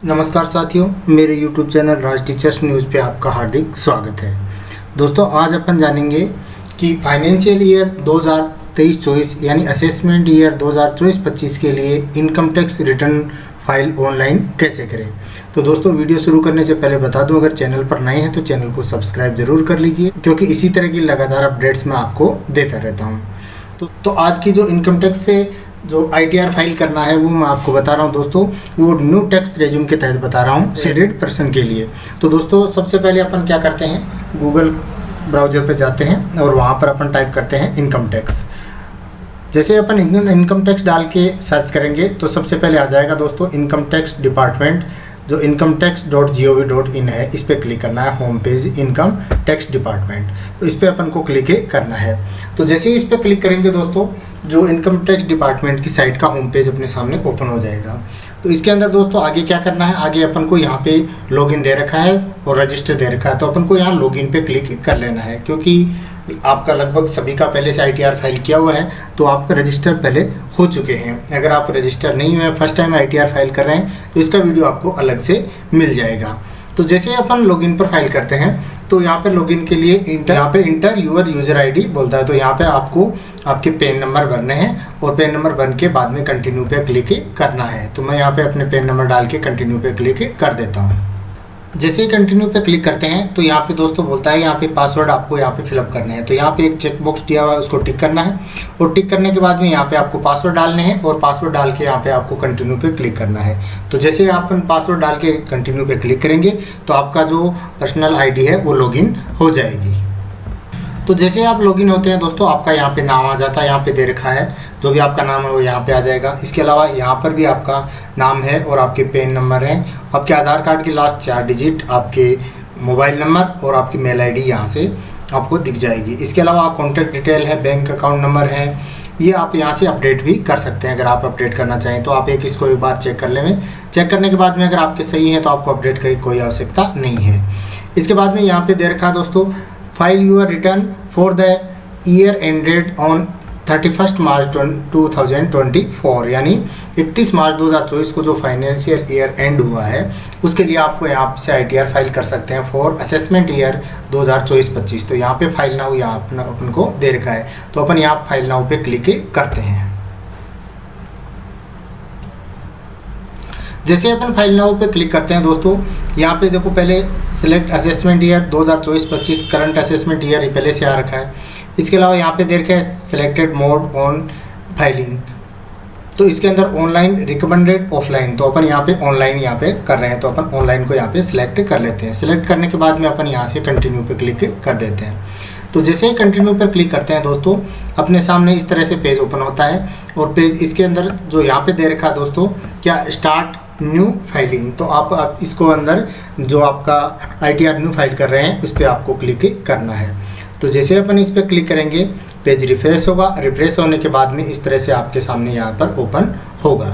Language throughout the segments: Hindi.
नमस्कार साथियों, मेरे YouTube चैनल राज टीचर्स न्यूज़ पे आपका हार्दिक स्वागत है। दोस्तों, आज अपन जानेंगे कि फाइनेंशियल ईयर 2023-24 यानी असेसमेंट ईयर 2024-25 के लिए income tax return file online कैसे करें। तो दोस्तों, वीडियो शुरू करने से पहले बता दूं, अगर चैनल पर नए हैं तो चैनल को सब्सक्राइब जरूर कर लीजिए, क्योंकि इसी तरह की लगातार अपडेट्स मैं आपको देता रहता हूँ। तो आज की जो इनकम टैक्स से जो ITR फाइल करना है वो मैं आपको बता रहा हूँ दोस्तों, वो न्यू टैक्स रेज्यूम के तहत बता रहा हूँ सैलरीड पर्सन के लिए। तो दोस्तों, सबसे पहले अपन क्या करते हैं, गूगल ब्राउज़र पे जाते हैं और वहाँ पर अपन टाइप करते हैं इनकम टैक्स। जैसे अपन इनकम टैक्स डाल के सर्च करेंगे तो सबसे पहले आ जाएगा दोस्तों इनकम टैक्स डिपार्टमेंट, जो incometax.gov.in है, इस पर क्लिक करना है। Home page income tax department, तो इस पर अपन को क्लिक करना है। तो जैसे ही इस पर क्लिक करेंगे दोस्तों, जो इनकम टैक्स डिपार्टमेंट की साइट का होम पेज अपने सामने ओपन हो जाएगा। तो इसके अंदर दोस्तों आगे क्या करना है, आगे अपन को यहाँ पे लॉगिन दे रखा है और रजिस्टर दे रखा है, तो अपन को यहाँ लॉगिन पे क्लिक कर लेना है, क्योंकि आपका लगभग सभी का पहले से ITR फाइल किया हुआ है, तो आपका रजिस्टर पहले हो चुके हैं। अगर आप रजिस्टर नहीं हुए, फर्स्ट टाइम ITR फाइल कर रहे हैं, तो इसका वीडियो आपको अलग से मिल जाएगा। तो जैसे अपन लॉगिन पर फाइल करते हैं तो यहाँ पे लॉगिन के लिए यहाँ पे इंटर यूर यूजर ID बोलता है, तो यहाँ पे आपको आपके पैन नंबर भरने हैं और पैन नंबर भर के बाद में कंटिन्यू पे क्लिक करना है। तो मैं यहाँ पे अपने पैन नंबर डाल के कंटिन्यू पे क्लिक कर देता हूँ। जैसे ही कंटिन्यू पे क्लिक करते हैं तो यहाँ पे दोस्तों बोलता है यहाँ पे पासवर्ड आपको यहाँ पे फिलअप करने हैं। तो यहाँ पे एक चेक बॉक्स दिया हुआ है, उसको टिक करना है और टिक करने के बाद में यहाँ पे आपको पासवर्ड डालने हैं और पासवर्ड डाल के यहाँ पे आपको कंटिन्यू पे क्लिक करना है। तो जैसे आप पासवर्ड डाल के कंटिन्यू पे क्लिक करेंगे तो आपका जो पर्सनल ID है वो लॉगिन हो जाएगी। तो जैसे आप लॉगिन होते हैं दोस्तों, आपका यहाँ पे नाम आ जाता है, यहाँ पे दे रखा है, जो भी आपका नाम है वो यहाँ पे आ जाएगा। इसके अलावा यहाँ पर भी आपका नाम है और आपके पैन नंबर हैं, आपके आधार कार्ड की लास्ट 4 डिजिट, आपके मोबाइल नंबर और आपकी मेल ID यहाँ से आपको दिख जाएगी। इसके अलावा कॉन्टैक्ट डिटेल है, बैंक अकाउंट नंबर है, ये आप यहाँ से अपडेट भी कर सकते हैं। अगर आप अपडेट करना चाहें तो आप इसको एक बार चेक कर लें। चेक करने के बाद में अगर आपके सही है तो आपको अपडेट की कोई आवश्यकता नहीं है। इसके बाद में यहाँ पे दे रखा है दोस्तों, file your return for the year ended on 31 March 2024, यानी 31 मार्च 2024 को जो फाइनेंशियल ईयर एंड हुआ है उसके लिए आपको यहाँ से ITR फाइल कर सकते हैं फॉर असेसमेंट ईयर 2024-25। तो यहाँ पे फाइल नाउ यहाँ अपन को दे रखा है, तो अपन यहाँ फाइल नाउ पे क्लिक करते हैं। जैसे अपन फाइल नाउ पे क्लिक करते हैं दोस्तों, यहाँ पे देखो पहले select assessment year 2024-25 current assessment year पहले से आ रखा है। इसके अलावा यहाँ पे देख है सिलेक्टेड मोड ऑन फाइलिंग, तो इसके अंदर ऑनलाइन रिकमेंडेड ऑफलाइन, तो अपन यहाँ पे ऑनलाइन यहाँ पे कर रहे हैं, तो अपन ऑनलाइन को यहाँ पे सिलेक्ट कर लेते हैं। सिलेक्ट करने के बाद में अपन यहाँ से कंटिन्यू पे क्लिक कर देते हैं। तो जैसे ही कंटिन्यू पर क्लिक करते हैं दोस्तों, अपने सामने इस तरह से पेज ओपन होता है और पेज इसके अंदर जो यहाँ पे दे रखा है दोस्तों, क्या स्टार्ट न्यू फाइलिंग, तो आप इसको अंदर जो आपका ITR न्यू फाइल कर रहे हैं उस पर आपको क्लिक करना है। तो जैसे अपन इस पर क्लिक करेंगे पेज रिफ्रेश होगा। रिफ्रेश होने के बाद में इस तरह से आपके सामने यहाँ पर ओपन होगा।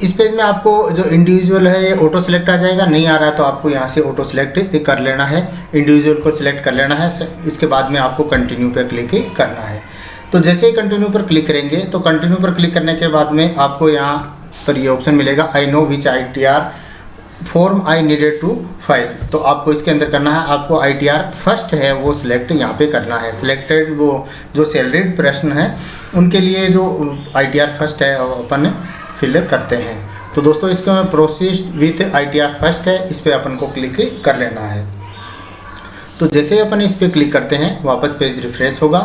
इस पेज में आपको जो इंडिविजुअल है ये ऑटो सेलेक्ट आ जाएगा, नहीं आ रहा तो आपको यहाँ से ऑटो सेलेक्ट कर लेना है, इंडिविजुअल को सिलेक्ट कर लेना है। इसके बाद में आपको कंटिन्यू पर क्लिक करना है। तो जैसे ही कंटिन्यू पर क्लिक करेंगे तो कंटिन्यू पर क्लिक करने के बाद में आपको यहाँ पर ये ऑप्शन मिलेगा, I know which ITR form I needed to file. तो आपको इसके अंदर करना है, आपको ITR फर्स्ट है वो सिलेक्ट यहाँ पे करना है। सिलेक्टेड वो जो सैलरीड प्रश्न है उनके लिए जो ITR फर्स्ट है वो अपन फिल करते हैं। तो दोस्तों, इसका प्रोसीड विथ ITR फर्स्ट है, इस पर अपन को क्लिक कर लेना है। तो जैसे ही अपन इस पर क्लिक करते हैं वापस पेज रिफ्रेश होगा।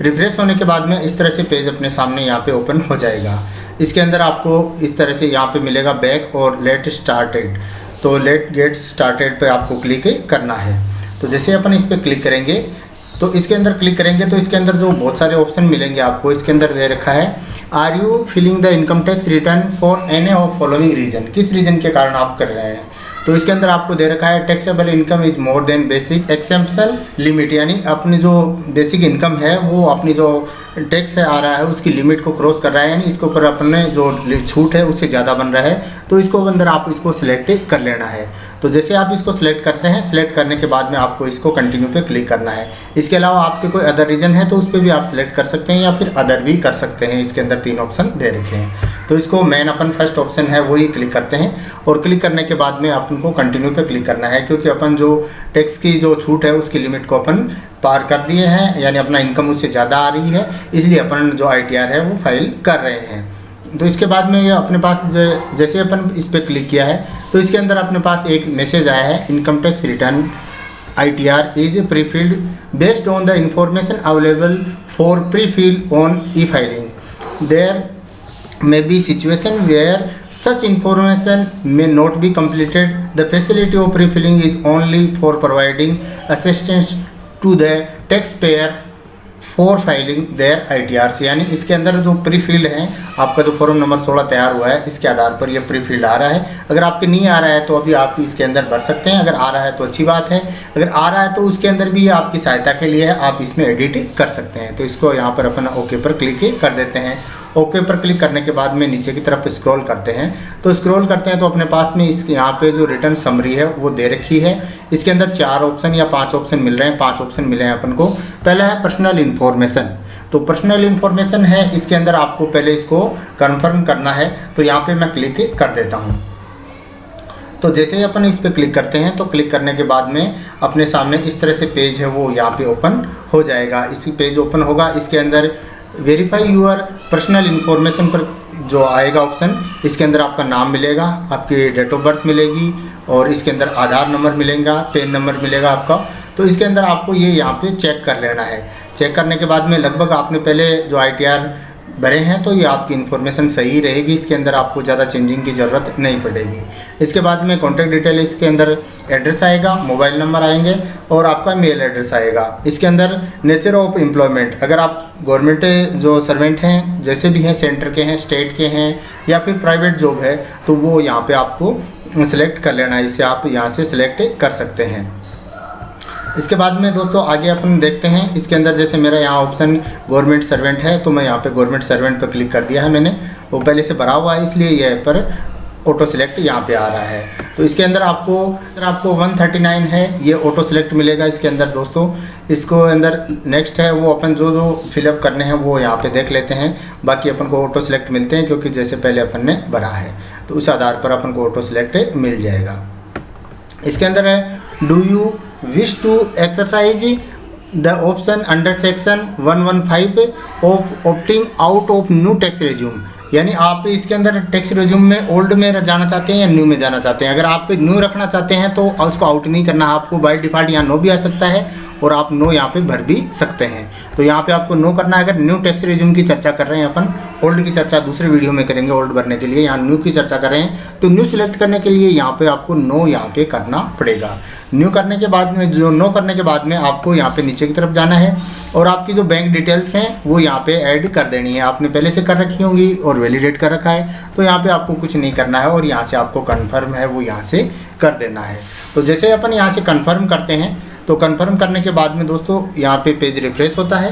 रिफ्रेश होने के बाद में इस तरह से पेज अपने सामने यहाँ पे ओपन हो जाएगा। इसके अंदर आपको इस तरह से यहाँ पे मिलेगा बैक और लेट स्टार्टेड, तो लेट गेट स्टार्टेड पे आपको क्लिक करना है। तो जैसे अपन इस पर क्लिक करेंगे तो इसके अंदर क्लिक करेंगे तो इसके अंदर जो बहुत सारे ऑप्शन मिलेंगे आपको, इसके अंदर दे रखा है, are you filling the income tax return for any of following reason, किस रीजन के कारण आप कर रहे हैं। तो इसके अंदर आपको दे रखा है taxable income is more than basic exceptional limit, यानी अपनी जो बेसिक इनकम है वो अपनी जो टैक्स आ रहा है उसकी लिमिट को क्रॉस कर रहा है, यानी इसके ऊपर अपने जो छूट है उससे ज़्यादा बन रहा है। तो इसको अंदर आप इसको सिलेक्ट कर लेना है। तो जैसे आप इसको सिलेक्ट करते हैं, सिलेक्ट करने के बाद में आपको इसको कंटिन्यू पे क्लिक करना है। इसके अलावा आपके कोई अदर रीजन है तो उस पर भी आप सिलेक्ट कर सकते हैं या फिर अदर भी कर सकते हैं। इसके अंदर 3 ऑप्शन दे रखे हैं। तो इसको मेन अपन फर्स्ट ऑप्शन है वही क्लिक करते हैं, और क्लिक करने के बाद में अपन को कंटिन्यू पे क्लिक करना है, क्योंकि अपन जो टैक्स की जो छूट है उसकी लिमिट को अपन पार कर दिए हैं, यानी अपना इनकम उससे ज़्यादा आ रही है, इसलिए अपन जो ITR है वो फाइल कर रहे हैं। तो इसके बाद में ये अपने पास जैसे अपन इस पर क्लिक किया है तो इसके अंदर अपने पास एक मैसेज आया है, income tax return ITR is pre-filled based on the information available for pre-fill on e-filing. There may be situation where such information may not be completed. The facility of pre-filling is only for providing assistance to the taxpayer for filing their ITRs। यानी इसके अंदर जो प्री फील्ड है, आपका जो फॉर्म नंबर 16 तैयार हुआ है इसके आधार पर ये प्री फील्ड आ रहा है। अगर आपके नहीं आ रहा है तो अभी आप इसके अंदर भर सकते हैं, अगर आ रहा है तो अच्छी बात है, अगर आ रहा है तो उसके अंदर भी आपकी सहायता के लिए है, आप इसमें एडिट कर सकते हैं। तो इसको यहाँ पर अपन ओके पर क्लिक कर देते हैं। ओके पर क्लिक करने के बाद में नीचे की तरफ स्क्रॉल करते हैं, तो स्क्रॉल करते हैं तो अपने पास में इसके यहाँ पे जो रिटर्न समरी है वो दे रखी है। इसके अंदर 4 ऑप्शन या 5 ऑप्शन मिल रहे हैं, 5 ऑप्शन मिले हैं अपन को। पहला है पर्सनल इन्फॉर्मेशन, तो पर्सनल इन्फॉर्मेशन है, इसके अंदर आपको पहले इसको कन्फर्म करना है। तो यहाँ पे मैं क्लिक कर देता हूँ। तो जैसे ही अपन इस पर क्लिक करते हैं तो क्लिक करने के बाद में अपने सामने इस तरह से पेज है वो यहाँ पे ओपन हो जाएगा। इसी पेज ओपन होगा, इसके अंदर वेरीफाई यूर पर्सनल इन्फॉर्मेशन पर जो आएगा ऑप्शन, इसके अंदर आपका नाम मिलेगा, आपकी डेट ऑफ बर्थ मिलेगी, और इसके अंदर आधार नंबर मिलेगा, पैन नंबर मिलेगा आपका। तो इसके अंदर आपको ये यहाँ पे चेक कर लेना है। चेक करने के बाद में लगभग आपने पहले जो ITR भरे हैं तो ये आपकी इन्फॉर्मेशन सही रहेगी, इसके अंदर आपको ज़्यादा चेंजिंग की ज़रूरत नहीं पड़ेगी। इसके बाद में कॉन्टैक्ट डिटेल, इसके अंदर एड्रेस आएगा, मोबाइल नंबर आएंगे और आपका मेल एड्रेस आएगा। इसके अंदर नेचर ऑफ एम्प्लॉयमेंट, अगर आप गवर्नमेंट जो सर्वेंट हैं, जैसे भी हैं, सेंटर के हैं, स्टेट के हैं या फिर प्राइवेट जॉब है, तो वो यहाँ पर आपको सिलेक्ट कर लेना है। इससे आप यहाँ से सिलेक्ट कर सकते हैं। इसके बाद में दोस्तों आगे अपन देखते हैं, इसके अंदर जैसे मेरा यहाँ ऑप्शन गवर्नमेंट सर्वेंट है तो मैं यहाँ पे गवर्नमेंट सर्वेंट पर क्लिक कर दिया है मैंने, वो पहले से भरा हुआ है इसलिए यह पर ऑटो सिलेक्ट यहाँ पे आ रहा है। तो इसके अंदर आपको 139 है ये ऑटो सिलेक्ट मिलेगा इसके अंदर दोस्तों। इसको अंदर नेक्स्ट है वो अपन जो फिलअप करने हैं वो यहाँ पे देख लेते हैं, बाकी अपन को ऑटो सिलेक्ट मिलते हैं क्योंकि जैसे पहले अपन ने भरा है तो उस आधार पर अपन को ऑटो सिलेक्ट मिल जाएगा। इसके अंदर है do you wish to exercise the option under section 115 of opting out of new tax regime, यानी आप इसके अंदर टैक्स रेज्यूम में ओल्ड में जाना चाहते हैं या न्यू में जाना चाहते हैं। अगर आप न्यू रखना चाहते हैं तो उसको आउट नहीं करना, आपको बाय डिफ़ॉल्ट यहाँ नो भी आ सकता है और आप नो यहाँ पे भर भी सकते हैं। तो यहाँ पे आपको नो करना है। अगर न्यू टैक्स रेज्यूम की चर्चा कर रहे हैं अपन, ओल्ड की चर्चा दूसरे वीडियो में करेंगे ओल्ड भरने के लिए, यहाँ न्यू की चर्चा कर रहे हैं तो न्यू सिलेक्ट करने के लिए यहाँ पे आपको नो यहाँ पे करना पड़ेगा। न्यू करने के बाद में नो करने के बाद में आपको यहाँ पे नीचे की तरफ जाना है और आपकी जो बैंक डिटेल्स हैं वो यहाँ पे ऐड कर देनी है। आपने पहले से कर रखी होंगी और वैलिडेट कर रखा है तो यहाँ पे आपको कुछ नहीं करना है और यहाँ से आपको कन्फर्म है वो यहाँ से कर देना है। तो जैसे अपन यहाँ से कन्फर्म करते हैं तो कन्फर्म करने के बाद में दोस्तों यहाँ पे पेज रिफ्रेश होता है।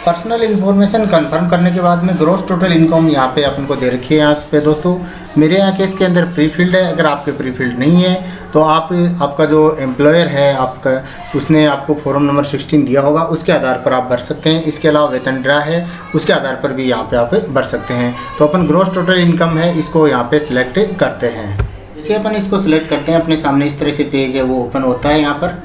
पर्सनल इन्फॉर्मेशन कन्फर्म करने के बाद में ग्रॉस टोटल इनकम यहाँ पे अपन को दे रखी है। यहाँ पे दोस्तों मेरे यहाँ केस के अंदर प्री फील्ड है, अगर आपके प्री फील्ड नहीं है तो आपका जो एम्प्लॉयर है आपका उसने आपको फॉर्म नंबर 16 दिया होगा, उसके आधार पर आप भर सकते हैं। इसके अलावा वेतन ड्रा है उसके आधार पर भी यहाँ पे आप भर सकते हैं। तो अपन ग्रॉस टोटल इनकम है इसको यहाँ पे सिलेक्ट करते हैं। जैसे अपन इसको सिलेक्ट करते हैं अपने सामने इस तरह से पेज है वो ओपन होता है। यहाँ पर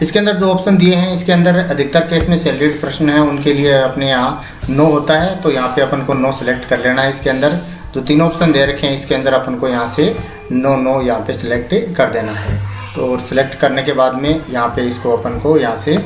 इसके अंदर जो ऑप्शन दिए हैं इसके अंदर अधिकतर केस में सैलरीड प्रश्न है उनके लिए अपने यहाँ नो होता है तो यहाँ पे अपन को नो सिलेक्ट कर लेना है। इसके अंदर जो 3 ऑप्शन दे रखे हैं इसके अंदर अपन को यहाँ से नो यहाँ पे सिलेक्ट कर देना है। तो सिलेक्ट करने के बाद में यहाँ पे इसको अपन को यहाँ से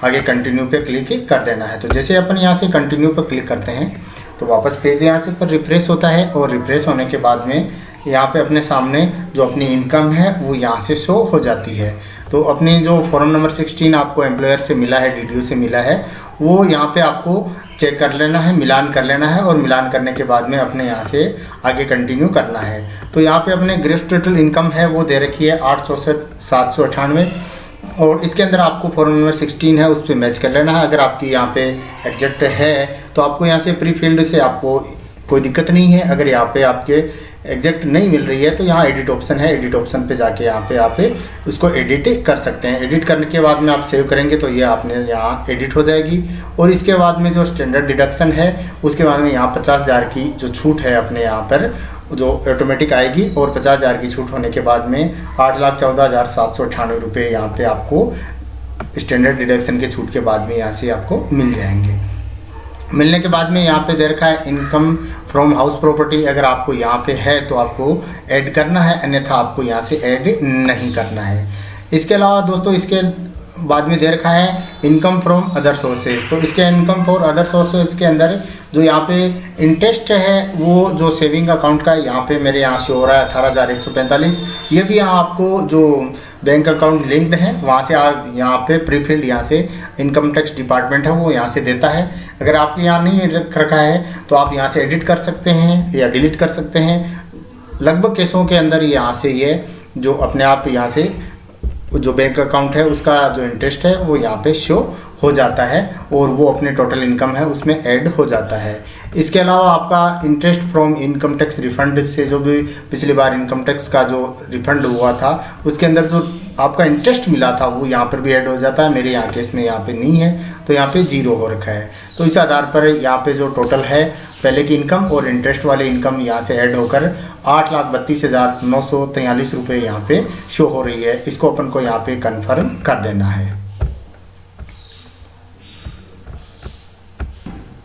आगे कंटिन्यू पे क्लिक कर देना है। तो जैसे अपन यहाँ से कंटिन्यू पे क्लिक करते हैं तो वापस पेज यहाँ से पर रिफ्रेश होता है और रिफ्रेश होने के बाद में यहाँ पे अपने सामने जो अपनी इनकम है वो यहाँ से शो हो जाती है। तो अपनी जो फॉर्म नंबर 16 आपको एम्प्लॉयर से मिला है, DDO से मिला है, वो यहाँ पे आपको चेक कर लेना है, मिलान कर लेना है और मिलान करने के बाद में अपने यहाँ से आगे कंटिन्यू करना है। तो यहाँ पे अपने ग्रेस टोटल इनकम है वो दे रखी है 864,798 और इसके अंदर आपको फॉर्म नंबर 16 है उस पर मैच कर लेना है। अगर आपकी यहाँ पे एग्जैक्ट है तो आपको यहाँ से प्री फील्ड से आपको कोई दिक्कत नहीं है। अगर यहाँ पे आपके एग्जैक्ट नहीं मिल रही है तो यहाँ एडिट ऑप्शन है, एडिट ऑप्शन पे जाके यहाँ पे आप उसको एडिट कर सकते हैं। एडिट करने के बाद में आप सेव करेंगे तो ये आपने यहाँ एडिट हो जाएगी। और इसके बाद में जो स्टैंडर्ड डिडक्शन है उसके बाद में यहाँ 50,000 की जो छूट है अपने यहाँ पर जो ऑटोमेटिक आएगी, और 50,000 की छूट होने के बाद में 8,14,798 रुपये यहाँ पे आपको स्टैंडर्ड डिडक्शन के छूट के बाद में यहाँ से आपको मिल जाएंगे। मिलने के बाद में यहाँ पे दे रखा है इनकम फ्रॉम हाउस प्रॉपर्टी, अगर आपको यहाँ पे है तो आपको ऐड करना है, अन्यथा आपको यहाँ से ऐड नहीं करना है। इसके अलावा दोस्तों इसके बाद में दे रखा है इनकम फ्रॉम अदर सोर्सेज। तो इसके इनकम फॉर अदर सोर्सेज के अंदर जो यहाँ पे इंटरेस्ट है वो जो सेविंग अकाउंट का यहाँ पे मेरे यहाँ से हो रहा है 18,145। ये भी यहाँ आपको जो बैंक अकाउंट लिंक्ड है वहाँ से आप यहाँ पे प्रीफिल्ड यहाँ से इनकम टैक्स डिपार्टमेंट है वो यहाँ से देता है। अगर आपके यहाँ नहीं रख रखा है तो आप यहाँ से एडिट कर सकते हैं या डिलीट कर सकते हैं। लगभग केसों के अंदर यहाँ से ये जो अपने आप यहाँ से जो बैंक अकाउंट है उसका जो इंटरेस्ट है वो यहाँ पे शो हो जाता है और वो अपने टोटल इनकम है उसमें ऐड हो जाता है। इसके अलावा आपका interest from income tax refund से जो भी पिछली बार इनकम टैक्स का जो रिफंड हुआ था उसके अंदर जो आपका इंटरेस्ट मिला था वो यहाँ पर भी ऐड हो जाता है। मेरे यहाँ केस में यहाँ पे नहीं है तो यहाँ पे 0 हो रखा है। तो इस आधार पर यहाँ पे जो टोटल है पहले की इनकम और इंटरेस्ट वाले इनकम यहाँ से ऐड होकर 8,32,943 रुपये यहाँ पे शो हो रही है। इसको अपन को यहाँ पे कन्फर्म कर देना है।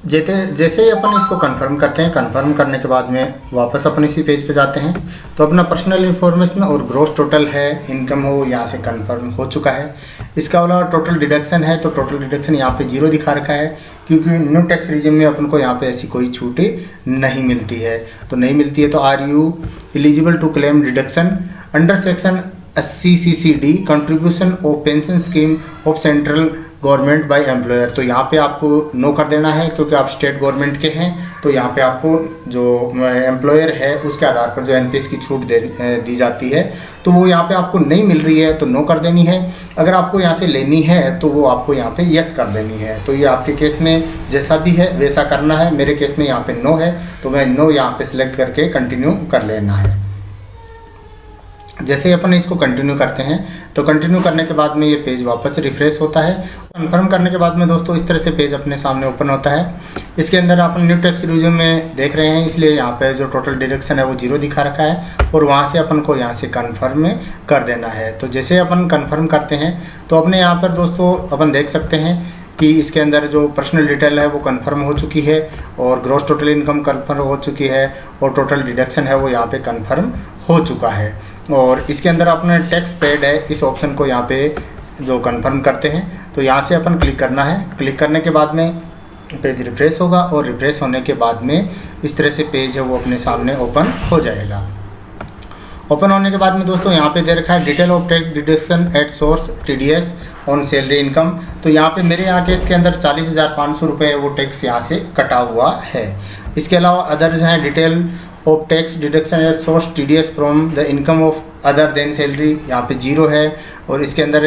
जैसे ही अपन इसको कंफर्म करते हैं, कंफर्म करने के बाद में वापस अपन इसी पेज पे जाते हैं तो अपना पर्सनल इन्फॉर्मेशन और ग्रॉस टोटल है इनकम हो यहाँ से कंफर्म हो चुका है। इसके अलावा टोटल डिडक्शन है तो टोटल डिडक्शन यहाँ पे 0 दिखा रखा है क्योंकि न्यू टैक्स रिजिम में अपन को यहाँ पे ऐसी कोई छूट नहीं मिलती है। तो नहीं मिलती है तो are you eligible to claim deduction under section 80CCD contribution of pension scheme of central government by employer. तो यहाँ पे आपको नो कर देना है क्योंकि आप स्टेट गवर्नमेंट के हैं। तो यहाँ पे आपको जो एम्प्लॉयर है उसके आधार पर जो एनपीएस की छूट दी जाती है तो वो यहाँ पे आपको नहीं मिल रही है तो नो कर देनी है। अगर आपको यहाँ से लेनी है तो वो आपको यहाँ पे यस कर देनी है। तो ये आपके केस में जैसा भी है वैसा करना है। मेरे केस में यहाँ पे नो है तो मैं नो यहाँ पे सिलेक्ट करके कंटिन्यू कर लेना है। जैसे ही अपन इसको कंटिन्यू करते हैं तो कंटिन्यू करने के बाद में ये पेज वापस रिफ्रेश होता है। कंफर्म करने के बाद में दोस्तों इस तरह से पेज अपने सामने ओपन होता है। इसके अंदर अपन न्यू टैक्स रिज्यूम में देख रहे हैं इसलिए यहाँ पे जो टोटल डिडक्शन है वो 0 दिखा रखा है और वहाँ से अपन को यहाँ से कन्फर्म में कर देना है। तो जैसे अपन कन्फर्म करते हैं तो अपने यहाँ पर दोस्तों अपन देख सकते हैं कि इसके अंदर जो पर्सनल डिटेल है वो कंफर्म हो चुकी है और ग्रॉस टोटल इनकम कंफर्म हो चुकी है और टोटल डिडक्शन है वो यहाँ पे कंफर्म हो चुका है। और इसके अंदर अपने टैक्स पेड है इस ऑप्शन को यहाँ पे जो कंफर्म करते हैं तो यहाँ से अपन क्लिक करना है। क्लिक करने के बाद में पेज रिफ्रेश होगा और रिफ्रेश होने के बाद में इस तरह से पेज है वो अपने सामने ओपन हो जाएगा। ओपन होने के बाद में दोस्तों यहाँ पे दे रखा है detail of tax deduction at source TDS on salary income. तो यहाँ पे मेरे यहाँ के इसके अंदर 40,500 रुपये वो टैक्स यहाँ से कटा हुआ है। इसके अलावा अदर जो है detail of tax deduction at source TDS from the income of other than salary यहाँ पे 0 है। और इसके अंदर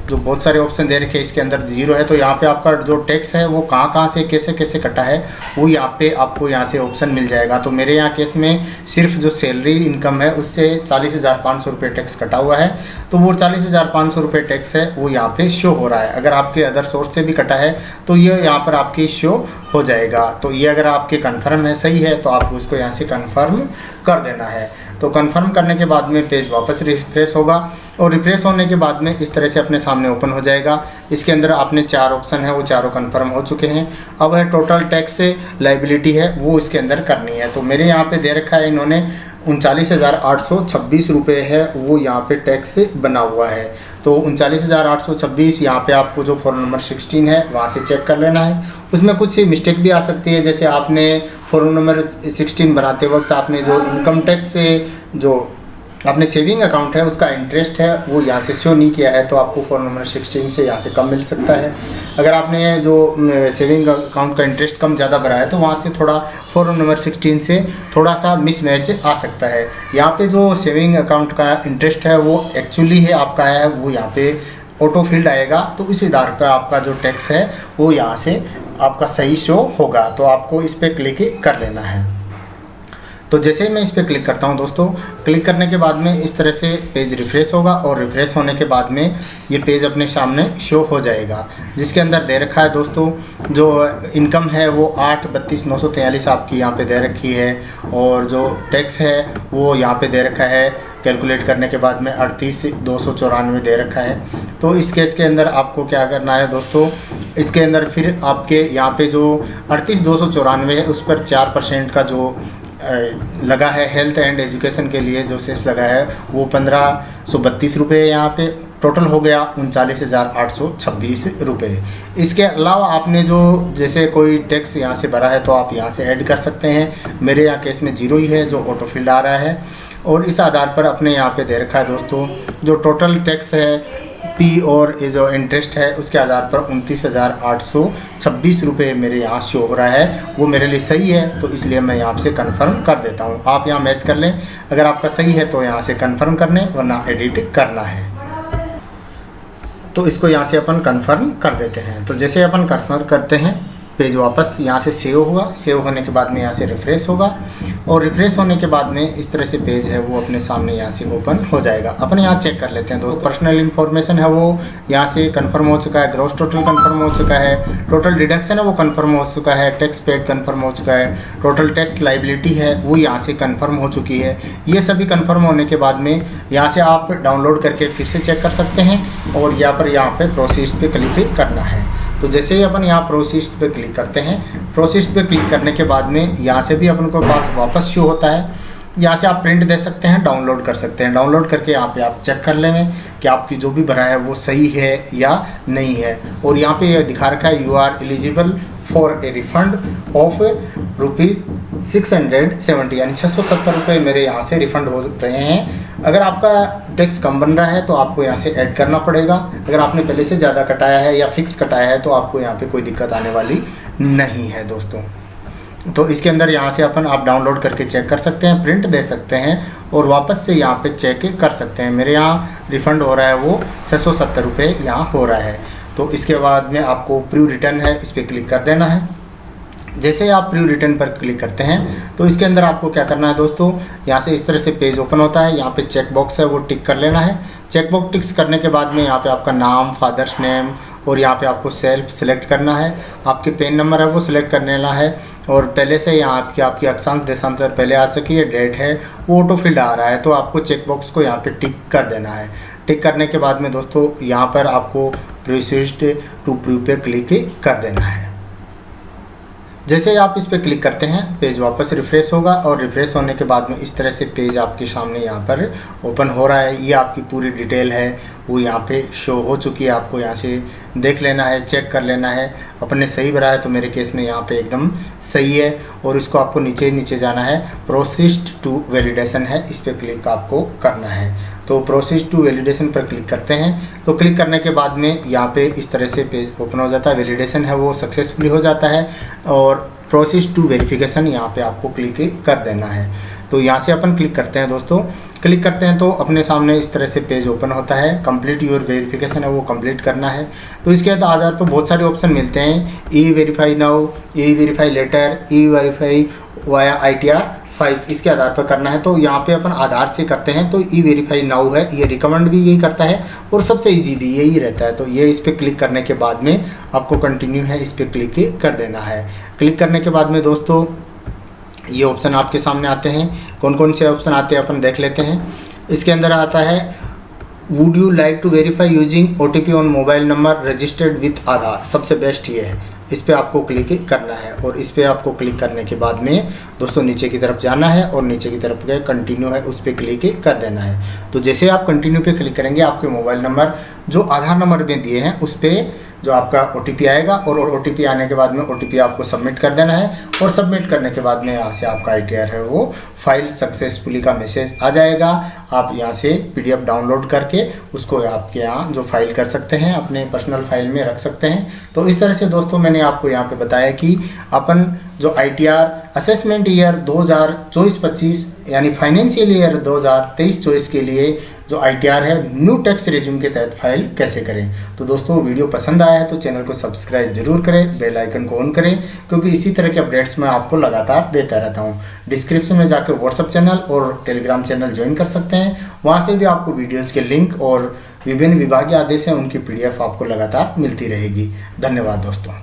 जो बहुत सारे ऑप्शन दे रखे हैं इसके अंदर 0 है। तो यहाँ पे आपका जो टैक्स है वो कहाँ से कैसे कैसे कटा है वो यहाँ पे आपको यहाँ से ऑप्शन मिल जाएगा। तो मेरे यहाँ केस में सिर्फ जो सैलरी इनकम है उससे 40,500 रुपये टैक्स कटा हुआ है। तो वो 40,500 रुपये टैक्स है वो यहाँ पे शो हो रहा है। अगर आपके अदर सोर्स से भी कटा है तो ये यहाँ पर आपकी शो हो जाएगा। तो ये अगर आपके कन्फर्म है सही है तो आपको इसको यहाँ से कन्फर्म कर देना है। तो कंफर्म करने के बाद में पेज वापस रिफ्रेश होगा और रिफ्रेश होने के बाद में इस तरह से अपने सामने ओपन हो जाएगा। इसके अंदर आपने 4 ऑप्शन है वो चारों कंफर्म हो चुके हैं। अब है टोटल टैक्स से लाइबिलिटी है वो इसके अंदर करनी है। तो मेरे यहाँ पे दे रखा है इन्होंने 39,826 रुपये है वो यहाँ पे टैक्स बना हुआ है। तो 39,826 यहाँ पे आपको जो फॉर्म नंबर 16 है वहाँ से चेक कर लेना है। उसमें कुछ मिस्टेक भी आ सकती है, जैसे आपने फॉर्म नंबर 16 बनाते वक्त आपने जो इनकम टैक्स से जो आपने सेविंग अकाउंट है उसका इंटरेस्ट है वो यहाँ से शो नहीं किया है तो आपको फॉर्म नंबर 16 से यहाँ से कम मिल सकता है। अगर आपने जो सेविंग अकाउंट का इंटरेस्ट कम ज़्यादा भरा है तो वहाँ से थोड़ा फॉर्म नंबर 16 से थोड़ा सा मिसमैच आ सकता है। यहाँ पे जो सेविंग अकाउंट का इंटरेस्ट है वो एक्चुअली है आपका है वो यहाँ पे ऑटो फील्ड आएगा। तो इस आधार पर आपका जो टैक्स है वो यहाँ से आपका सही शो होगा। तो आपको इस पर क्लिक कर लेना है। तो जैसे ही मैं इस पर क्लिक करता हूं दोस्तों, क्लिक करने के बाद में इस तरह से पेज रिफ्रेश होगा और रिफ्रेश होने के बाद में ये पेज अपने सामने शो हो जाएगा, जिसके अंदर दे रखा है दोस्तों जो इनकम है वो 832,943 आपकी यहाँ पे दे रखी है, और जो टैक्स है वो यहाँ पे दे रखा है कैलकुलेट करने के बाद में 38,294 दे रखा है। तो इस केस के अंदर आपको क्या करना है दोस्तों, इसके अंदर फिर आपके यहाँ पे जो 38,294 है उस पर 4% का जो लगा है हेल्थ एंड एजुकेशन के लिए जो सेस लगा है वो 1,532 रुपये यहाँ पे टोटल हो गया 39,826 रुपये। इसके अलावा आपने जो जैसे कोई टैक्स यहाँ से भरा है तो आप यहाँ से ऐड कर सकते हैं। मेरे यहाँ केस में 0 ही है जो ऑटो फिल्ड आ रहा है, और इस आधार पर अपने यहाँ पे दे रखा है दोस्तों जो टोटल टैक्स है पी और ये जो इंटरेस्ट है उसके आधार पर 29,826 रुपये मेरे यहाँ शो हो रहा है, वो मेरे लिए सही है। तो इसलिए मैं यहाँ से कंफर्म कर देता हूँ। आप यहाँ मैच कर लें, अगर आपका सही है तो यहाँ से कंफर्म कर लें, वरना एडिट करना है। तो इसको यहाँ से अपन कंफर्म कर देते हैं। तो जैसे अपन कंफर्म करते हैं पेज वापस यहाँ से सेव होगा, सेव होने के बाद में यहाँ से रिफ्रेश होगा, और रिफ्रेश होने के बाद में इस तरह से पेज है वो अपने सामने यहाँ से ओपन हो जाएगा। अपन यहाँ चेक कर लेते हैं दोस्त, पर्सनल इन्फॉर्मेशन है वो यहाँ से कंफर्म हो चुका है, ग्रॉस टोटल कंफर्म हो चुका है, टोटल डिडक्शन है वो कंफर्म हो चुका है, टैक्स पेड कंफर्म हो चुका है, टोटल टैक्स लाइबिलिटी है वो यहाँ से कंफर्म हो चुकी है। ये सभी कंफर्म होने के बाद में यहाँ से आप डाउनलोड करके फिर से चेक कर सकते हैं, और यहाँ पर प्रोसीड पे क्लिक करना है। तो जैसे ही अपन यहाँ प्रोसीड पे क्लिक करते हैं, प्रोसीड पे क्लिक करने के बाद में यहाँ से भी अपन को पास वापस शो होता है। यहाँ से आप प्रिंट दे सकते हैं, डाउनलोड कर सकते हैं। डाउनलोड करके यहाँ पे आप चेक कर लेंगे कि आपकी जो भी भरा है वो सही है या नहीं है। और यहाँ पे दिखा रखा है you are eligible for a refund of ₹670 यानी 670 रुपये मेरे यहाँ से रिफ़ंड हो रहे हैं। अगर आपका टैक्स कम बन रहा है तो आपको यहाँ से ऐड करना पड़ेगा, अगर आपने पहले से ज़्यादा कटाया है या फिक्स कटाया है तो आपको यहाँ पे कोई दिक्कत आने वाली नहीं है दोस्तों। तो इसके अंदर यहाँ से अपन आप डाउनलोड करके चेक कर सकते हैं, प्रिंट दे सकते हैं और वापस से यहाँ पे चेक कर सकते हैं। मेरे यहाँ रिफ़ंड हो रहा है वो 670 रुपये यहाँ हो रहा है। तो इसके बाद में आपको प्रीव्यू रिटर्न है, इस पर क्लिक कर देना है। जैसे आप प्रीव्यू रिटर्न पर क्लिक करते हैं तो इसके अंदर आपको क्या करना है दोस्तों, यहाँ से इस तरह से पेज ओपन होता है। यहाँ पे चेक बॉक्स है वो टिक कर लेना है। चेक बॉक्स टिक्स करने के बाद में यहाँ पे आपका नाम, फादर्स नेम, और यहाँ पे आपको सेल्फ सिलेक्ट करना है। आपके पेन नंबर है वो सिलेक्ट कर लेना है, और पहले से यहाँ आपकी अक्षांश देशांतर पहले आ चुकी है, डेट है वो ऑटो फिल्ड आ रहा है, तो आपको चेक बॉक्स को यहाँ पे टिक कर देना है। टिक करने के बाद में दोस्तों यहाँ पर आपको प्रोसीड टू प्रीव्यू पे क्लिक कर देना है। जैसे आप इस पर क्लिक करते हैं पेज वापस रिफ्रेश होगा, और रिफ्रेश होने के बाद में इस तरह से पेज आपके सामने यहाँ पर ओपन हो रहा है। ये आपकी पूरी डिटेल है वो यहाँ पे शो हो चुकी है, आपको यहाँ से देख लेना है, चेक कर लेना है। अपने सही भरा है तो मेरे केस में यहाँ पे एकदम सही है, और इसको आपको नीचे जाना है, प्रोसीड टू वैलिडेशन है, इस पर क्लिक आपको करना है। तो प्रोसीड टू वैलिडेशन पर क्लिक करते हैं। तो क्लिक करने के बाद में यहाँ पे इस तरह से पेज ओपन हो जाता है, वैलिडेशन है वो सक्सेसफुली हो जाता है, और प्रोसीड टू वेरिफिकेशन यहाँ पे आपको क्लिक कर देना है। तो यहाँ से अपन क्लिक करते हैं दोस्तों, क्लिक करते हैं तो अपने सामने इस तरह से पेज ओपन होता है। कंप्लीट योर वेरिफिकेशन है वो कंप्लीट करना है। तो इसके आधार पर बहुत सारे ऑप्शन मिलते हैं, ई वेरीफाई नाउ, ई वेरीफाई लेटर, ई वेरीफाई वाया ITR 5, इसके आधार पर करना है। तो यहाँ पे अपन आधार से करते हैं तो ई वेरीफाई नाउ है, ये रिकमेंड भी यही करता है और सबसे इजी भी यही रहता है। तो ये इस पर क्लिक करने के बाद में आपको कंटिन्यू है इस पर क्लिक कर देना है। क्लिक करने के बाद में दोस्तों ये ऑप्शन आपके सामने आते हैं। कौन कौन से ऑप्शन आते हैं अपन देख लेते हैं। इसके अंदर आता है would you like to verify using OTP on mobile number registered with Aadhaar, सबसे बेस्ट ये है, इस पर आपको क्लिक करना है। और इस पर आपको क्लिक करने के बाद में दोस्तों नीचे की तरफ जाना है, और नीचे की तरफ गए कंटिन्यू है उस पर क्लिक कर देना है। तो जैसे आप कंटिन्यू पे क्लिक करेंगे आपके मोबाइल नंबर जो आधार नंबर में दिए हैं उस पर जो आपका OTP आएगा, और OTP आने के बाद में OTP आपको सबमिट कर देना है, और सबमिट करने के बाद में यहाँ से आपका ITR है वो फाइल सक्सेसफुली का मैसेज आ जाएगा। आप यहाँ से PDF डाउनलोड करके उसको आपके यहाँ जो फाइल कर सकते हैं, अपने पर्सनल फाइल में रख सकते हैं। तो इस तरह से दोस्तों मैंने आपको यहाँ पे बताया कि अपन जो ITR असेसमेंट ईयर 2024-25 यानी फाइनेंशियल ईयर 2023-24 के लिए जो ITR है न्यू टैक्स रेज्यूम के तहत फाइल कैसे करें। तो दोस्तों वीडियो पसंद आया है तो चैनल को सब्सक्राइब जरूर करें, बेल आइकन को ऑन करें, क्योंकि इसी तरह के अपडेट्स मैं आपको लगातार देता रहता हूँ। डिस्क्रिप्शन में जाकर व्हाट्सअप चैनल और टेलीग्राम चैनल ज्वाइन कर सकते हैं, वहाँ से भी आपको वीडियोज़ के लिंक और विभिन्न विभागीय आदेश हैं उनकी PDF आपको लगातार मिलती रहेगी। धन्यवाद दोस्तों।